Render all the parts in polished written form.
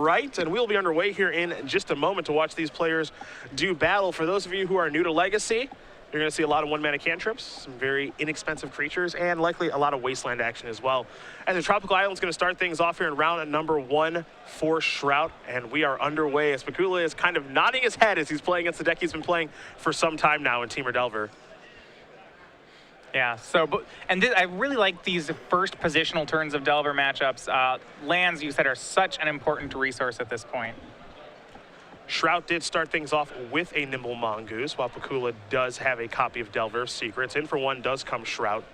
right, and we'll be underway here in just a moment to watch these players do battle. For those of you who are new to Legacy, you're going to see a lot of one-mana cantrips, some very inexpensive creatures, and likely a lot of wasteland action as well. And the Tropical Island's going to start things off here in round number 1 for Shrout, and we are underway as Pikula is kind of nodding his head as he's playing against the deck he's been playing for some time now in Temur Delver. Yeah, so, I really like these first positional turns of Delver matchups. Lands, you said, are such an important resource at this point. Shrout did start things off with a Nimble Mongoose, while Pikula does have a copy of Delver of Secrets. In for one does come Shrout.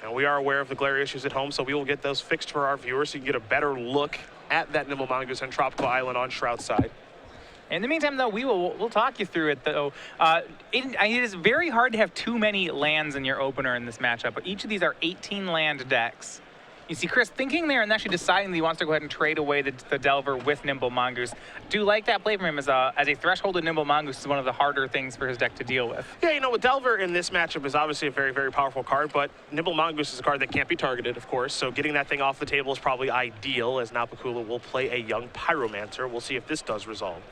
And we are aware of the glare issues at home, so we will get those fixed for our viewers so you can get a better look at that Nimble Mongoose and Tropical Island on Shrout's side. In the meantime, though, we'll talk you through it, though. It is very hard to have too many lands in your opener in this matchup, but each of these are 18 land decks. You see Chris thinking there and actually deciding that he wants to go ahead and trade away the Delver with Nimble Mongoose. Do like that play from him as a threshold of Nimble Mongoose is one of the harder things for his deck to deal with. Yeah, you know, with Delver in this matchup is obviously a very, very powerful card, but Nimble Mongoose is a card that can't be targeted, of course, so getting that thing off the table is probably ideal, as now Pikula will play a young Pyromancer. We'll see if this does resolve.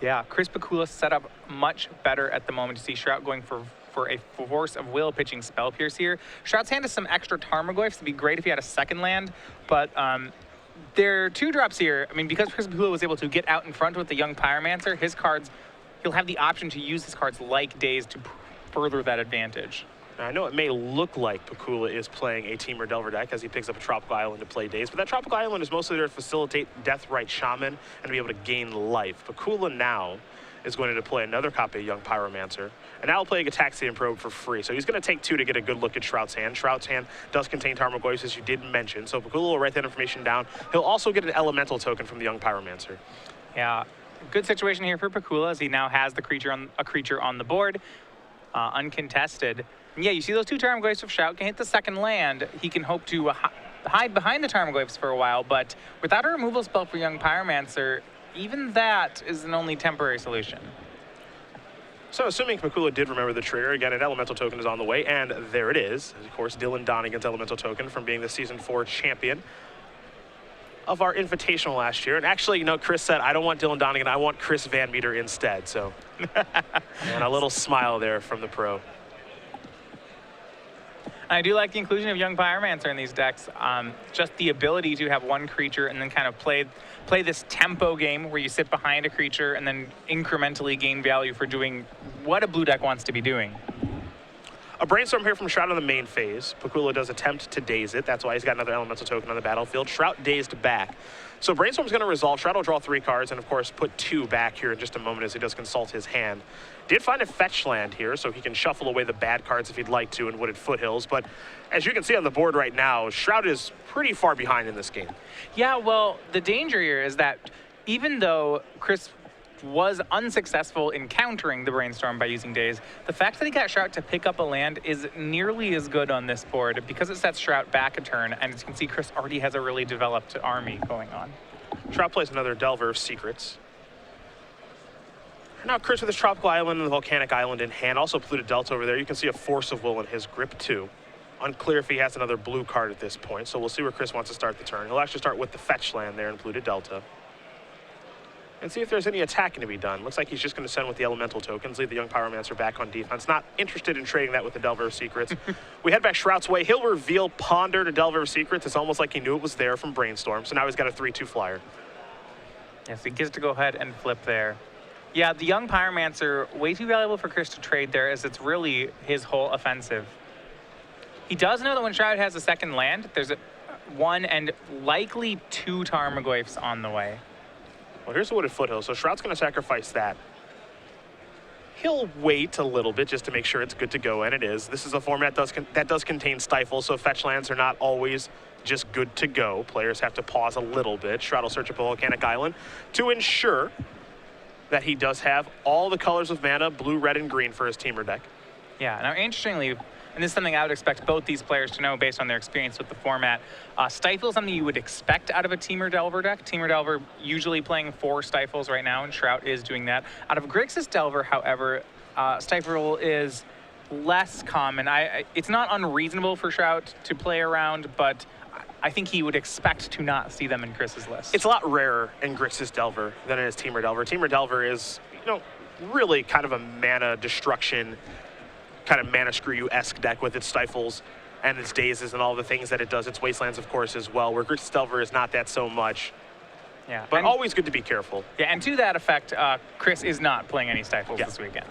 Yeah, Chris Pikula set up much better at the moment. To see Shrout going for a Force of Will pitching Spell Pierce here. Shrout's hand is some extra Tarmogoyfs. It'd be great if he had a second land, but there are 2-drops here. I mean, because Chris Pikula was able to get out in front with the young Pyromancer, his cards, he'll have the option to use his cards like Daze to further that advantage. Now, I know it may look like Pikula is playing a Temur Delver deck as he picks up a Tropical Island to play Daze, but that Tropical Island is mostly there to facilitate Deathrite Shaman and be able to gain life. Pikula now is going to play another copy of Young Pyromancer, and now he'll play a Gataxian Probe for free. So he's going to take 2 to get a good look at Shrout's hand. Shrout's hand does contain Tarmogoyfs, as you did mention, so Pikula will write that information down. He'll also get an Elemental token from the Young Pyromancer. Yeah, good situation here for Pikula as he now has a creature on the board, uncontested. And yeah, you see those 2 Tarmogoyfs of Shrout can hit the second land. He can hope to hide behind the Tarmogoyfs for a while, but without a removal spell for Young Pyromancer, even that is an only temporary solution. So assuming Pikula did remember the trigger, again, an Elemental token is on the way, and there it is. Of course, Dylan Donegan's Elemental token from being the Season 4 champion of our Invitational last year. And actually, you know, Chris said, I don't want Dylan Donegan, I want Chris Van Meter instead. So, and a little smile there from the pro. I do like the inclusion of Young Pyromancer in these decks. Just the ability to have one creature and then kind of play this tempo game where you sit behind a creature and then incrementally gain value for doing what a blue deck wants to be doing. A Brainstorm here from Shrout on the main phase. Pikula does attempt to daze it. That's why he's got another Elemental token on the battlefield. Shrout dazed back. So Brainstorm's going to resolve. Shrout will draw 3 cards and, of course, put 2 back here in just a moment as he does consult his hand. Did find a fetch land here, so he can shuffle away the bad cards if he'd like to in Wooded Foothills. But as you can see on the board right now, Shrout is pretty far behind in this game. Yeah, well, the danger here is that even though Chris was unsuccessful in countering the Brainstorm by using Daze, the fact that he got Shrout to pick up a land is nearly as good on this board because it sets Shrout back a turn, and as you can see, Chris already has a really developed army going on. Shrout plays another Delver of Secrets. Now Chris with his Tropical Island and the Volcanic Island in hand, also Polluted Delta over there. You can see a Force of Will in his grip too. Unclear if he has another blue card at this point, so we'll see where Chris wants to start the turn. He'll actually start with the fetch land there in Polluted Delta. And see if there's any attacking to be done. Looks like he's just going to send with the Elemental tokens, leave the Young Pyromancer back on defense. Not interested in trading that with the Delver of Secrets. We head back Shrout's way. He'll reveal Ponder to Delver of Secrets. It's almost like he knew it was there from Brainstorm, so now he's got a 3/2 flyer. Yes, he gets to go ahead and flip there. Yeah, the Young Pyromancer, way too valuable for Chris to trade there, as it's really his whole offensive. He does know that when Shrout has a second land, there's 1 and likely 2 Tarmogoyfs on the way. Well, here's the Wooded Foothills, so Shrout's going to sacrifice that. He'll wait a little bit just to make sure it's good to go, and it is. This is a format that does contain Stifle, so fetch lands are not always just good to go. Players have to pause a little bit. Shrout will search up a Volcanic Island to ensure that he does have all the colors of mana, blue, red, and green for his Temur deck. Yeah, now interestingly, and this is something I would expect both these players to know based on their experience with the format, Stifle is something you would expect out of a Temur Delver deck. Temur Delver usually playing 4 Stifles right now, and Shrout is doing that. Out of Grixis Delver, however, Stifle is less common. It's not unreasonable for Shrout to play around, but I think he would expect to not see them in Chris's list. It's a lot rarer in Grixis Delver than it is Temur Delver. Temur Delver is, really kind of a mana destruction, kind of mana screw you-esque deck with its stifles and its dazes and all the things that it does. Its wastelands, of course, as well, where Grixis Delver is not that so much. Yeah, but always good to be careful. Yeah, and to that effect, Chris is not playing any stifles this weekend.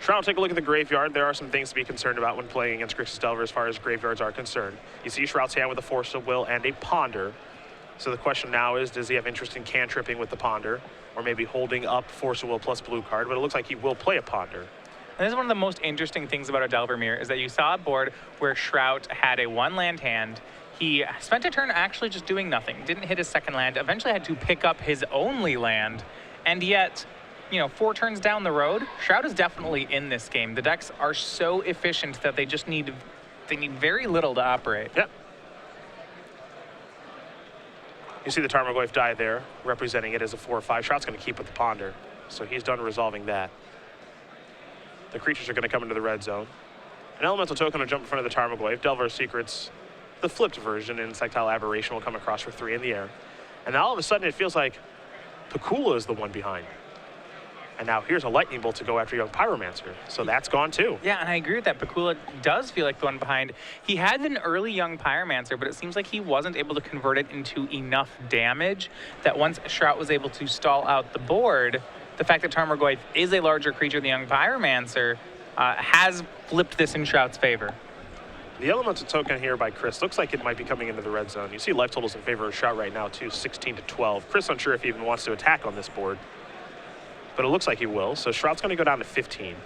Shrout, take a look at the graveyard. There are some things to be concerned about when playing against Grixis Delver as far as graveyards are concerned. You see Shrout's hand with a Force of Will and a Ponder. So the question now is, does he have interest in cantripping with the Ponder, or maybe holding up Force of Will plus blue card? But it looks like he will play a Ponder. And this is one of the most interesting things about a Delver Mirror, is that you saw a board where Shrout had a 1-land hand. He spent a turn actually just doing nothing, didn't hit his second land, eventually had to pick up his only land, and yet, 4 turns down the road, Shrout is definitely in this game. The decks are so efficient that they just need very little to operate. Yep. You see the Tarmogoyf die there, representing it as a 4/5. Shrout's going to keep with the Ponder, so he's done resolving that. The creatures are going to come into the red zone. An Elemental Token will jump in front of the Tarmogoyf. Delver's Secrets, the flipped version, Insectile Aberration will come across for 3 in the air. And now all of a sudden it feels like Pikula is the one behind. And now here's a Lightning Bolt to go after Young Pyromancer. So that's gone too. Yeah, and I agree with that. Pikula does feel like the one behind. He had an early Young Pyromancer, but it seems like he wasn't able to convert it into enough damage that once Shrout was able to stall out the board, the fact that Tarmogoyf is a larger creature than Young Pyromancer has flipped this in Shrout's favor. The Elemental Token here by Chris looks like it might be coming into the red zone. You see life totals in favor of Shrout right now too, 16-12. Chris unsure if he even wants to attack on this board, but it looks like he will. So Shrout's going to go down to 15. And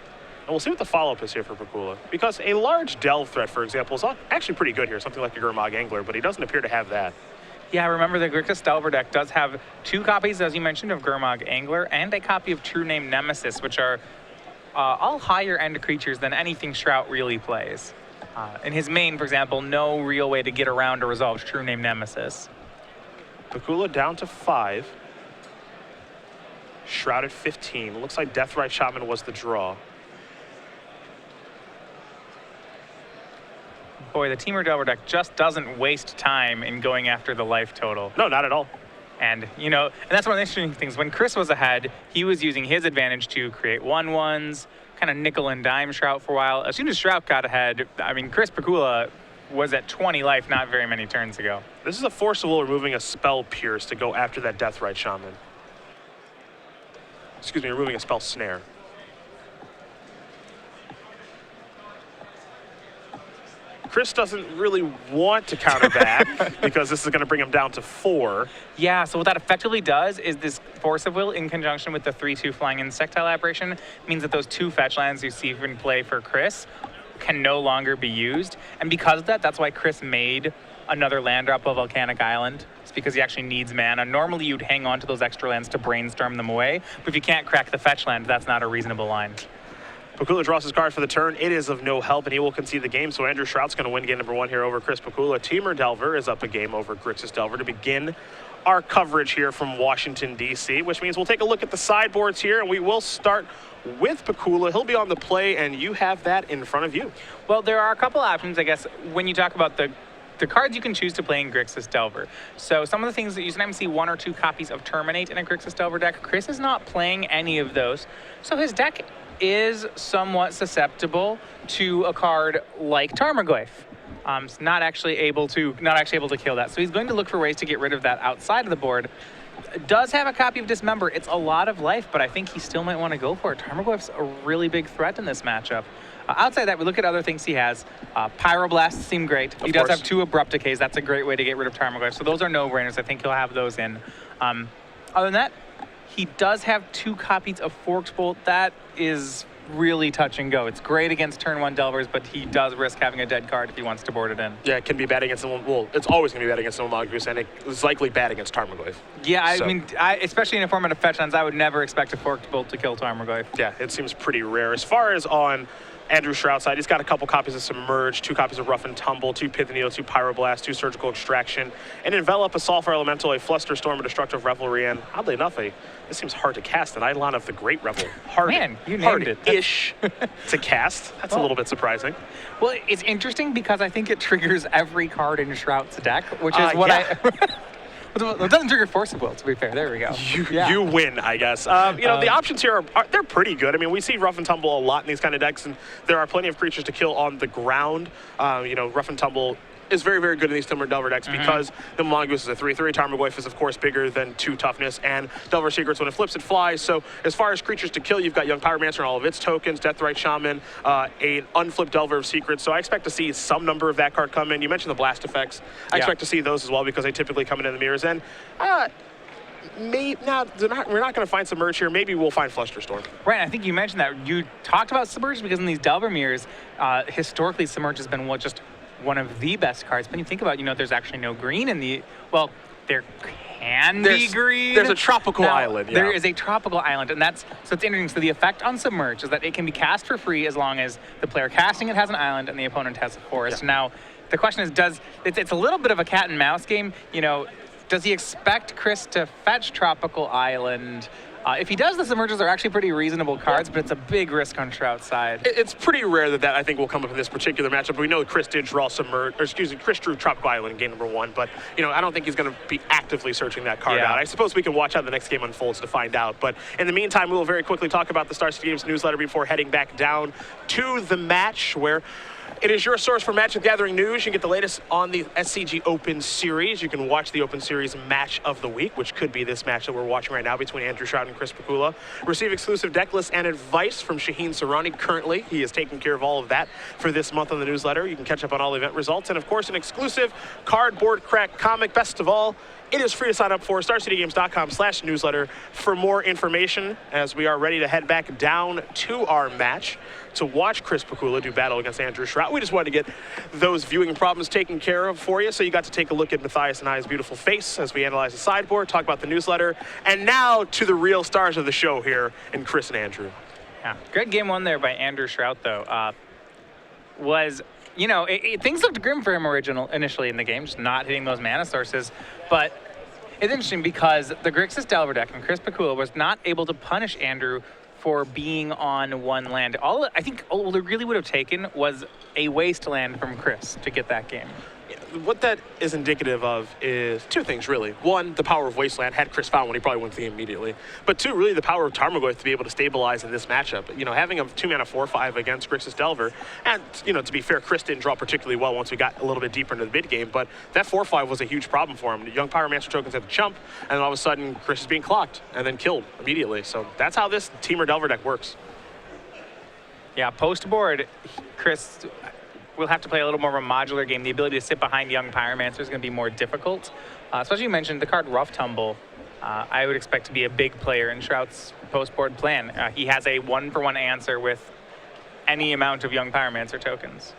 we'll see what the follow-up is here for Pikula. Because a large delve threat, for example, is actually pretty good here, something like a Gurmag Angler, but he doesn't appear to have that. Yeah, remember the Grixis Delver deck does have 2 copies, as you mentioned, of Gurmag Angler and a copy of True Name Nemesis, which are all higher-end creatures than anything Shrout really plays. In his main, for example, no real way to get around or resolve True Name Nemesis. Pikula down to 5. Shroud at 15. Looks like Deathrite Shaman was the draw. Boy, the Temur Delver deck just doesn't waste time in going after the life total. No, not at all. And, and that's one of the interesting things. When Chris was ahead, he was using his advantage to create 1/1s, kind of nickel and dime Shrout for a while. As soon as Shrout got ahead, Chris Pikula was at 20 life not very many turns ago. This is a Force of Will removing a Spell Pierce to go after that Deathrite Shaman. Excuse me, removing a Spell Snare. Chris doesn't really want to counter that because this is going to bring him down to 4. Yeah, so what that effectively does is this Force of Will in conjunction with the 3/2 flying Insectile Aberration means that those 2 fetch lands you see in play for Chris can no longer be used. And because of that, that's why Chris made another land drop of Volcanic Island. It's because he actually needs mana. Normally you'd hang on to those extra lands to brainstorm them away, but if you can't crack the fetch land, that's not a reasonable line. Pikula draws his card for the turn. It is of no help, and he will concede the game. So Andrew Shrout's going to win game number 1 here over Chris Pikula. Temur Delver is up a game over Grixis Delver to begin our coverage here from Washington, D.C., which means we'll take a look at the sideboards here, and we will start with Pikula. He'll be on the play, and you have that in front of you. Well, there are a couple options, I guess, when you talk about the cards you can choose to play in Grixis Delver. So some of the things that you sometimes see 1 or 2 copies of Terminate in a Grixis Delver deck. Chris is not playing any of those. So his deck is somewhat susceptible to a card like Tarmogoyf. Not actually able to kill that. So he's going to look for ways to get rid of that outside of the board. Does have a copy of Dismember. It's a lot of life, but I think he still might want to go for it. Tarmogoyf's a really big threat in this matchup. Outside that, we look at other things he has. Pyroblasts seem great. He does have 2 Abrupt Decays. That's a great way to get rid of Tarmogoyf. So those are no-brainers. I think he'll have those in. Other than that, he does have 2 copies of Forked Bolt. That is really touch and go. It's great against turn 1 Delvers, but he does risk having a dead card if he wants to board it in. Yeah, it can be bad against someone. Well, it's always going to be bad against someone Mongoose, and it's likely bad against Tarmogoyf. Yeah, especially in a format of fetch lands, I would never expect a Forked Bolt to kill Tarmogoyf. Yeah, it seems pretty rare. As far as on Andrew Shrout side, he's got a couple copies of Submerge, 2 copies of Rough and Tumble, 2 Pith Needle, 2 Pyroblast, 2 Surgical Extraction, and Envelop, a Sulfur Elemental, a Flusterstorm, a Destructive Revelry, and oddly enough, this seems hard to cast, an Eidolon of the Great Revel. Man, you named it. Hard-ish to cast. That's a little bit surprising. Well, it's interesting because I think it triggers every card in Shrout's deck, which is what yeah. It doesn't trigger Force of Will, to be fair. There we go. You win, I guess. The options here they're pretty good. I mean, we see Rough and Tumble a lot in these kind of decks, and there are plenty of creatures to kill on the ground. Rough and Tumble is very, very good in these Timber Delver decks because the Mongoose is a 3/3. Tarmogoyf is, of course, bigger than 2 toughness, and Delver Secrets, when it flips, it flies. So as far as creatures to kill, you've got Young Pyromancer and all of its tokens, Deathrite Shaman, an unflipped Delver of Secrets. So I expect to see some number of that card come in. You mentioned the blast effects. I expect to see those as well because they typically come in the mirrors. And we're not going to find Submerge here. Maybe we'll find Flusterstorm. Right, I think you mentioned that. You talked about Submerge because in these Delver mirrors, historically Submerge has been just one of the best cards. When you think about, there's actually no green in the, well, there can be green. There's a tropical island. There is a tropical island, and so it's interesting. So the effect on Submerge is that it can be cast for free as long as the player casting it has an island and the opponent has a forest. Yeah. Now, the question is, it's a little bit of a cat and mouse game. Does he expect Chris to fetch Tropical Island? If he does, the Submerges are actually pretty reasonable cards, but it's a big risk on Shrout's side. It's pretty rare that I think will come up in this particular matchup. We know Chris did draw Chris drew Tropical Island in game number 1, but I don't think he's going to be actively searching that card out. I suppose we can watch how the next game unfolds to find out. But in the meantime, we will very quickly talk about the Star City Games newsletter before heading back down to the match, where it is your source for Magic Gathering news. You can get the latest on the SCG Open Series. You can watch the Open Series match of the week, which could be this match that we're watching right now between Andrew Shrout and Chris Pikula. Receive exclusive deck lists and advice from Shaheen Sarani currently. He is taking care of all of that for this month on the newsletter. You can catch up on all event results. And, of course, an exclusive cardboard crack comic. Best of all, it is free to sign up for StarCityGames.com/newsletter for more information as we are ready to head back down to our match to watch Chris Pikula do battle against Andrew Shrout. We just wanted to get those viewing problems taken care of for you, so you got to take a look at Matthias and I's beautiful face as we analyze the sideboard, talk about the newsletter, and now to the real stars of the show here in Chris and Andrew. Yeah, great game 1 there by Andrew Shrout, though. Things looked grim for him initially in the game, just not hitting those mana sources. But it's interesting because the Grixis Delver deck and Chris Pikula was not able to punish Andrew for being on 1 land. All they really would have taken was a wasteland from Chris to get that game. What that is indicative of is 2 things, really. 1, the power of Wasteland. Had Chris found one, he probably wins the game immediately. But 2, really the power of Tarmogoyf to be able to stabilize in this matchup. Having a 2-mana 4/5 against Grixis Delver, and, to be fair, Chris didn't draw particularly well once we got a little bit deeper into the mid-game, but that 4/5 was a huge problem for him. The Young Pyromancer tokens had to chump, and then all of a sudden, Chris is being clocked and then killed immediately. So that's how this Teamer Delver deck works. Yeah, post-board, Chris will have to play a little more of a modular game. The ability to sit behind Young Pyromancer is going to be more difficult. Especially you mentioned the card Rough Tumble. I would expect to be a big player in Shrout's post-board plan. He has a 1-for-1 answer with any amount of Young Pyromancer tokens.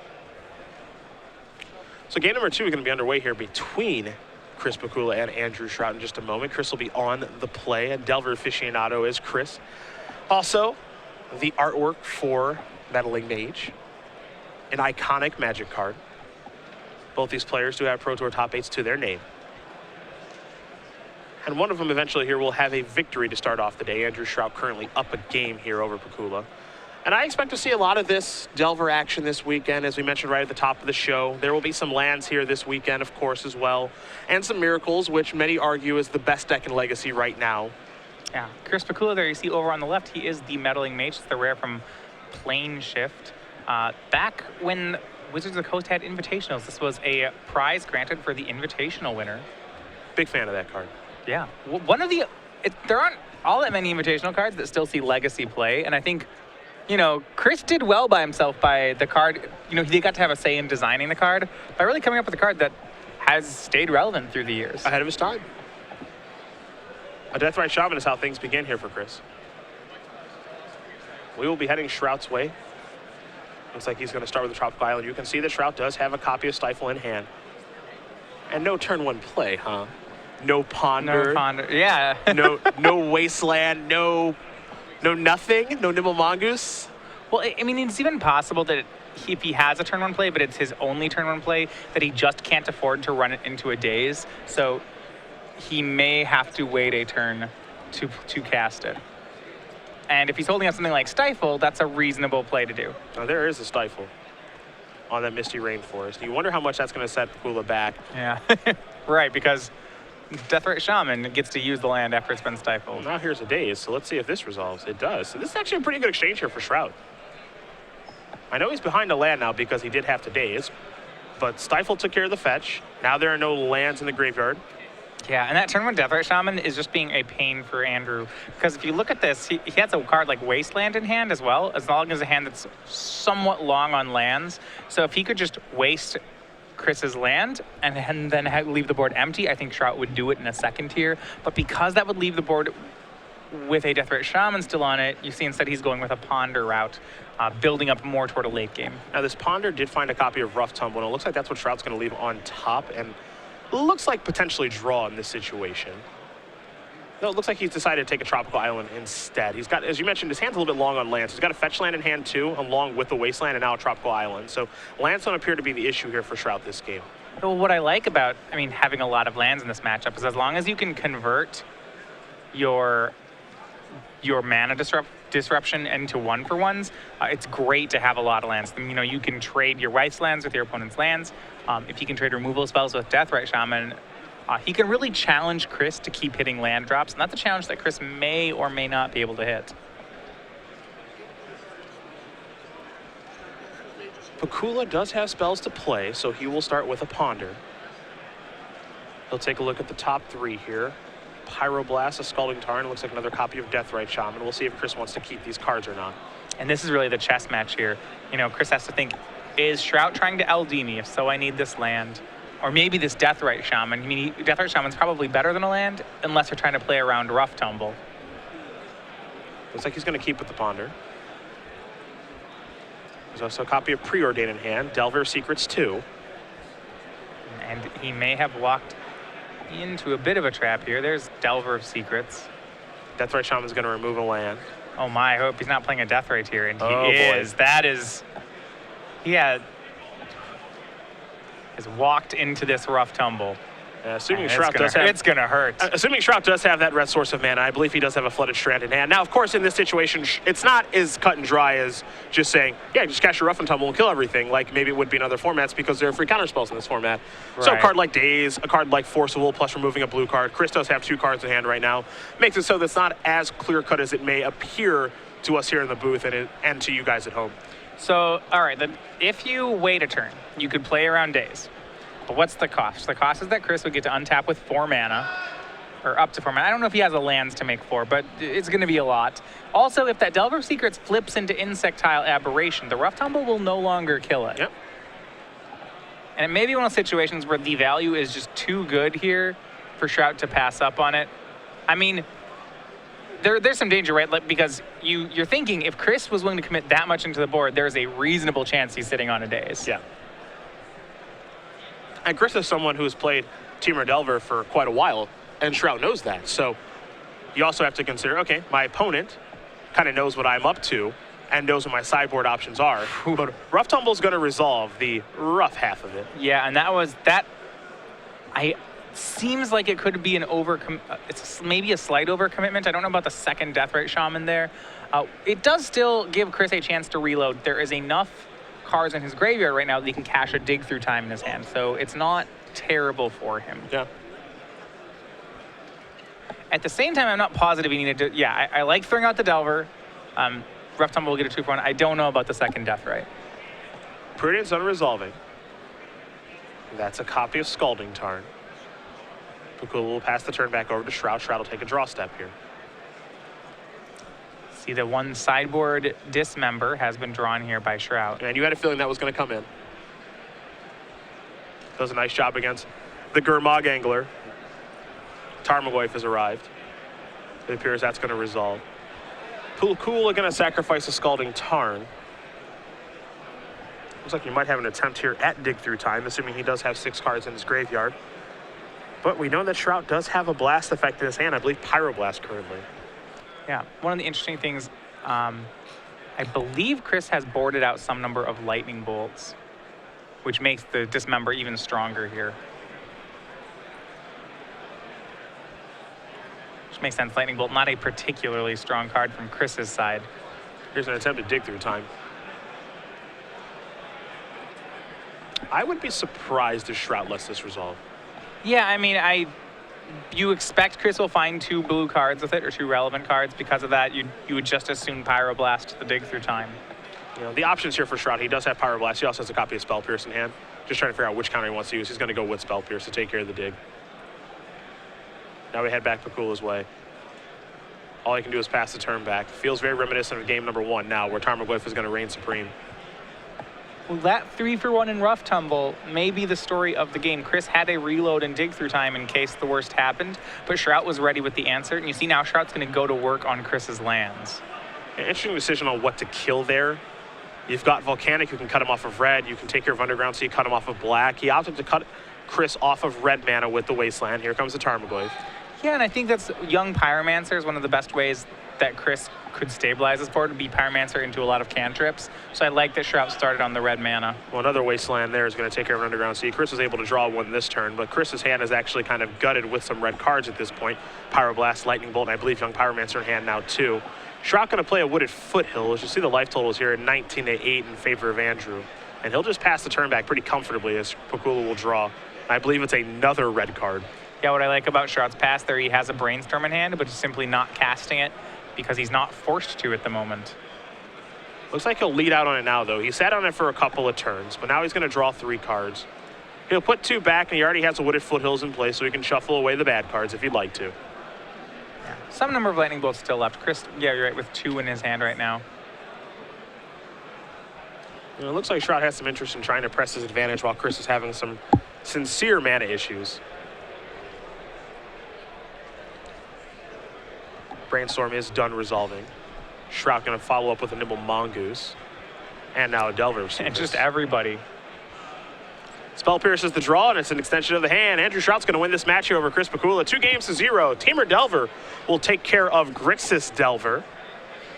So game number 2 is going to be underway here between Chris Pikula and Andrew Shrout in just a moment. Chris will be on the play, and Delver aficionado is Chris. Also, the artwork for Meddling Mage, an iconic Magic card. Both these players do have Pro Tour top 8s to their name. And one of them eventually here will have a victory to start off the day. Andrew Shrout currently up a game here over Pikula. And I expect to see a lot of this Delver action this weekend, as we mentioned right at the top of the show. There will be some lands here this weekend, of course, as well. And some Miracles, which many argue is the best deck in Legacy right now. Yeah, Chris Pikula there, you see over on the left, he is the Meddling Mage. It's the rare from Plane Shift. Back when Wizards of the Coast had Invitationals, this was a prize granted for the Invitational winner. Big fan of that card. Yeah. There aren't all that many Invitational cards that still see Legacy play, and I think, Chris did well by himself by the card. He got to have a say in designing the card by really coming up with a card that has stayed relevant through the years. Ahead of his time. A Deathrite Shaman is how things begin here for Chris. We will be heading Shrout's way. Looks like he's going to start with the Tropical Island. You can see that Shrout does have a copy of Stifle in hand. And no turn 1 play, huh? No Ponder. No Ponder, yeah. no Wasteland, no nothing, no Nimble Mongoose. Well, I mean, it's even possible that if he has a turn one play, but it's his only turn one play, that he just can't afford to run it into a daze. So he may have to wait a turn to cast it. And if he's holding up something like Stifle, that's a reasonable play to do. Now, there is a Stifle on that Misty Rainforest. You wonder how much that's going to set Pikula back. Yeah, right, because Deathrite Shaman gets to use the land after it's been stifled. Well, now here's a daze, so let's see if this resolves. It does. So this is actually a pretty good exchange here for Shrout. I know he's behind a land now because he did have to daze, but Stifle took care of the fetch. Now there are no lands in the graveyard. Yeah, and that turn one Deathrite Shaman is just being a pain for Andrew. Because if you look at this, he has a card like Wasteland in hand as well, as long as a hand that's somewhat long on lands. So if he could just waste Chris's land and then leave the board empty, I think Shrout would do it in a second tier. But because that would leave the board with a Deathrite Shaman still on it, you see instead he's going with a Ponder route, building up more toward a late game. Now this Ponder did find a copy of Rough Tumble, and it looks like that's what Shrout's going to leave on top, and looks like potentially draw in this situation. No, it looks like he's decided to take a Tropical Island instead. He's got, as you mentioned, his hand's a little bit long on lands. He's got a fetch land in hand too, along with the Wasteland and now a Tropical Island. So lands don't appear to be the issue here for Shrout this game. Well, what I like about, having a lot of lands in this matchup is as long as you can convert your mana disruption into 1-for-1s, it's great to have a lot of lands. You can trade your wife's lands with your opponent's lands. If you can trade removal spells with Deathrite Shaman, he can really challenge Chris to keep hitting land drops, and that's a challenge that Chris may or may not be able to hit. Pikula does have spells to play, so he will start with a Ponder. He'll take a look at the top three here. Pyroblast, a Scalding Tarn, looks like another copy of Deathrite Shaman. We'll see if Chris wants to keep these cards or not. And this is really the chess match here. Chris has to think, is Shrout trying to LD me? If so, I need this land. Or maybe this Deathrite Shaman. Deathrite Shaman's probably better than a land, unless you're trying to play around Rough Tumble. Looks like he's going to keep with the Ponder. There's also a copy of Preordain in hand, Delver Secrets 2. And he may have walked into a bit of a trap here. There's Delver of Secrets. Deathrite Shaman's going to remove a land. Oh my, I hope he's not playing a Deathrite here, and he is. Boy. That is, he has walked into this Rough Tumble. Assuming Shrout does have, it's gonna hurt. Assuming Shrout does have that red source of mana, I believe he does have a Flooded Strand in hand. Now, of course, in this situation, it's not as cut and dry as just saying, yeah, just cast your Rough and Tumble and kill everything, like maybe it would be in other formats because there are free counter spells in this format. Right. So a card like Daze, a card like Force of Will, plus removing a blue card. Chris does have 2 cards in hand right now. Makes it so that's not as clear-cut as it may appear to us here in the booth and to you guys at home. So, all right, if you wait a turn, you could play around Daze. But what's the cost? The cost is that Chris would get to untap with 4 mana, or up to 4 mana. I don't know if he has the lands to make 4, but it's going to be a lot. Also, if that Delver of Secrets flips into Insectile Aberration, the Rough Tumble will no longer kill it. Yep. And it may be one of those situations where the value is just too good here for Shrout to pass up on it. There's some danger, right? Because you're thinking if Chris was willing to commit that much into the board, there's a reasonable chance he's sitting on a Daze. Yeah. And Chris is someone who has played Temur Delver for quite a while, and Shrout knows that. So you also have to consider, okay, my opponent kind of knows what I'm up to and knows what my sideboard options are. But Rough Tumble is going to resolve the rough half of it. Yeah, and seems like it could be it's maybe a slight overcommitment. I don't know about the second Deathrite Shaman there. It does still give Chris a chance to reload. There is enough cards in his graveyard right now that he can cash a Dig Through Time in his hand, so it's not terrible for him. Yeah. At the same time, I'm not positive he needed to. Yeah, I like throwing out the Delver. Rough Tumble will get a 2-for-1. I don't know about the second Deathrite. Preordain's unresolving. That's a copy of Scalding Tarn. Pikula will pass the turn back over to Shrout. Shrout will take a draw step here. See, the one sideboard Dismember has been drawn here by Shrout. And you had a feeling that was going to come in. Does a nice job against the Gurmag Angler. Tarmogoyf has arrived. It appears that's going to resolve. Pikula going to sacrifice a Scalding Tarn. Looks like you might have an attempt here at Dig Through Time, assuming he does have 6 cards in his graveyard. But we know that Shrout does have a blast effect in his hand. I believe Pyroblast currently. Yeah, one of the interesting things, I believe Chris has boarded out some number of lightning bolts, which makes the dismember even stronger here. Which makes sense. Lightning bolt, not a particularly strong card from Chris's side. Here's an attempt to dig through time. I would be surprised if Shrout lets this resolve. Yeah, I mean, you expect Chris will find 2 blue cards with it, or 2 relevant cards. Because of that, you would just as soon Pyroblast the dig through time. You know, the options here for Shrout, he does have Pyroblast. He also has a copy of Spell Pierce in hand. Just trying to figure out which counter he wants to use. He's going to go with Spell Pierce to take care of the dig. Now we head back Pikula's way. All he can do is pass the turn back. Feels very reminiscent of game number 1 now, where Tarmogoyf is going to reign supreme. Well, that 3-for-1 in Rough Tumble may be the story of the game. Chris had a reload and dig through time in case the worst happened, but Shrout was ready with the answer. And you see now Shrout's going to go to work on Chris's lands. An interesting decision on what to kill there. You've got Volcanic, who can cut him off of red. You can take care of Underground, so you cut him off of black. He opted to cut Chris off of red mana with the Wasteland. Here comes the Tarmogoyf. Yeah, and I think that's young Pyromancer is one of the best ways that Chris could stabilize his board, to be Pyromancer into a lot of cantrips. So I like that Shrout started on the red mana. Well, another Wasteland there is going to take care of an Underground Sea. Chris was able to draw one this turn, but Chris's hand is actually kind of gutted with some red cards at this point. Pyroblast, Lightning Bolt, and I believe young Pyromancer in hand now too. Shrout going to play a Wooded Foothill. As you see, the life totals here at 19-8 in favor of Andrew. And he'll just pass the turn back pretty comfortably as Pikula will draw. I believe it's another red card. Yeah, what I like about Shrout's pass there, he has a Brainstorm in hand, but he's simply not casting it because he's not forced to at the moment. Looks like he'll lead out on it now, though. He sat on it for a couple of turns, but now he's going to draw 3 cards. He'll put 2 back, and he already has the Wooded Foothills in place, so he can shuffle away the bad cards if he'd like to. Yeah. Some number of Lightning Bolts still left. Chris, yeah, you're right, with 2 in his hand right now. You know, it looks like Shrout has some interest in trying to press his advantage while Chris is having some sincere mana issues. Brainstorm is done resolving. Shrout going to follow up with a Nimble Mongoose. And now a Delver. And just everybody. Spell Pierce is the draw, and it's an extension of the hand. Andrew Shrout's going to win this match here over Chris Pikula. 2-0. Tamer Delver will take care of Grixis Delver.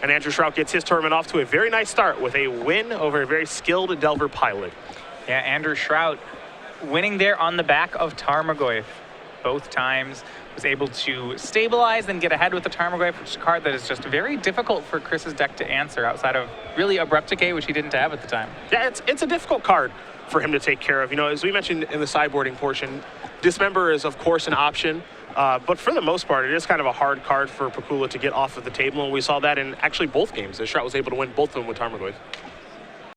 And Andrew Shrout gets his tournament off to a very nice start with a win over a very skilled Delver pilot. Yeah, Andrew Shrout winning there on the back of Tarmogoyf. Both times was able to stabilize and get ahead with the Tarmogoyf, which is a card that is just very difficult for Chris's deck to answer outside of really Abrupt Decay, which he didn't have at the time. Yeah, it's a difficult card for him to take care of. You know, as we mentioned in the sideboarding portion, Dismember is, of course, an option. But for the most part, it is kind of a hard card for Pikula to get off of the table, and we saw that in actually both games, as Shrout was able to win both of them with Tarmogoyf.